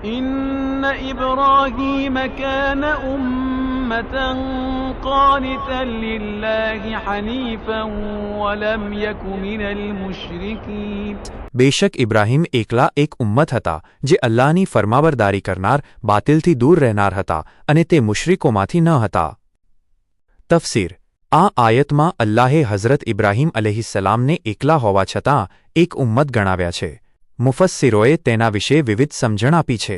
إن إبراهيم كان أمة قانتا لله حنيفا ولم يك من المشركين. બેશક ઇબ્રાહીમ એકલા એક ઉમ્મત હતા જે અલ્લાહની ફરમાબરદારી કરનાર, બાતિલથી દૂર રહેનાર હતા અને તે મુશરિકોમાંથી ન હતા. તફસીર. આ આયતમાં અલ્લાહે હઝરત ઇબ્રાહીમ અલૈહિસ્સલામને એકલા હોવા છતાં એક ઉમ્મત ગણાવ્યા છે. મુફસ્સિરોએ તેના વિશે વિવિધ સમજણ આપી છે.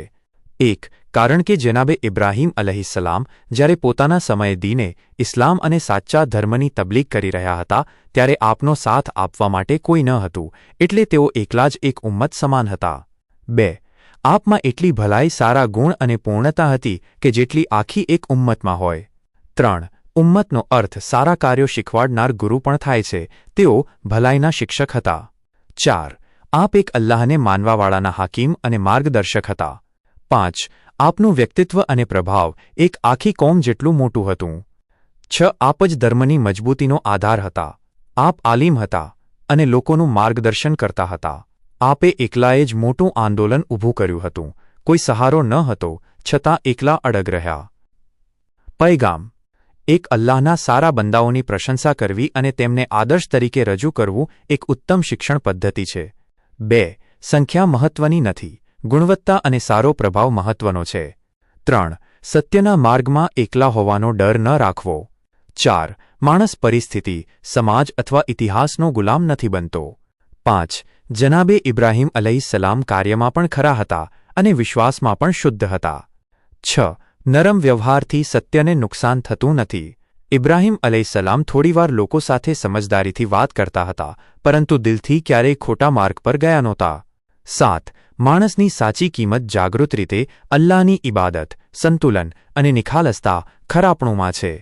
1. કારણ કે જનાબે ઇબ્રાહીમ અલૈહિસ્સલામ જ્યારે પોતાના સમયે દીને, ઇસ્લામ અને સાચા ધર્મની તબલીગ કરી રહ્યા હતા ત્યારે આપનો સાથ આપવા માટે કોઈ ન હતું, એટલે તેઓ એકલા જ એક ઉમ્મત સમાન હતા. 2. આપમાં એટલી ભલાઈ, સારા ગુણ અને પૂર્ણતા હતી કે જેટલી આખી એક ઉમ્મતમાં હોય. 3. ઉમ્મતનો અર્થ સારા કાર્યો શીખવાડનાર ગુરુ પણ થાય છે, તેઓ ભલાઈના શિક્ષક હતા. 4. આપ એક અલ્લાહને માનવાવાળાના હાકીમ અને માર્ગદર્શક હતા. 5. આપનું વ્યક્તિત્વ અને પ્રભાવ એક આખી કોમ જેટલું મોટું હતું. 6. આપ જ ધર્મની મજબૂતીનો આધાર હતા. આપ આલિમ હતા અને લોકોનું માર્ગદર્શન કરતા હતા. આપે એકલાએ જ મોટું આંદોલન ઊભું કર્યું હતું. કોઈ સહારો ન હતો, છતાં એકલા અડગ રહ્યા. પૈગામ. એક અલ્લાહના સારા બંદાઓની પ્રશંસા કરવી અને તેમને આદર્શ તરીકે રજૂ કરવું એક ઉત્તમ શિક્ષણ પદ્ધતિ છે. 2. સંખ્યા મહત્વની નથી, ગુણવત્તા અને સારો પ્રભાવ મહત્વનો છે. 3. સત્યના માર્ગમાં એકલા હોવાનો ડર ન રાખવો. 4. માણસ પરિસ્થિતિ, સમાજ અથવા ઇતિહાસનો ગુલામ નથી બનતો. 5. જનાબે ઇબ્રાહીમ અલૈહિસ્સલામ કાર્યમાં પણ ખરા હતા અને વિશ્વાસમાં પણ શુદ્ધ હતા. 6. નરમ વ્યવહારથી સત્યને નુકસાન થતું નથી. ઇબ્રાહીમ અલૈહિસ્સલામ થોડીવાર લોકો સાથે સમજદારીથી વાત કરતા હતા, પરંતુ દિલથી ક્યારેય ખોટા માર્ગ પર ગયા નહોતા. 7. માણસની સાચી કિંમત જાગૃત રીતે અલ્લાહની ઇબાદત, સંતુલન અને નિખાલસતા, ખરાપણુંમાં છે.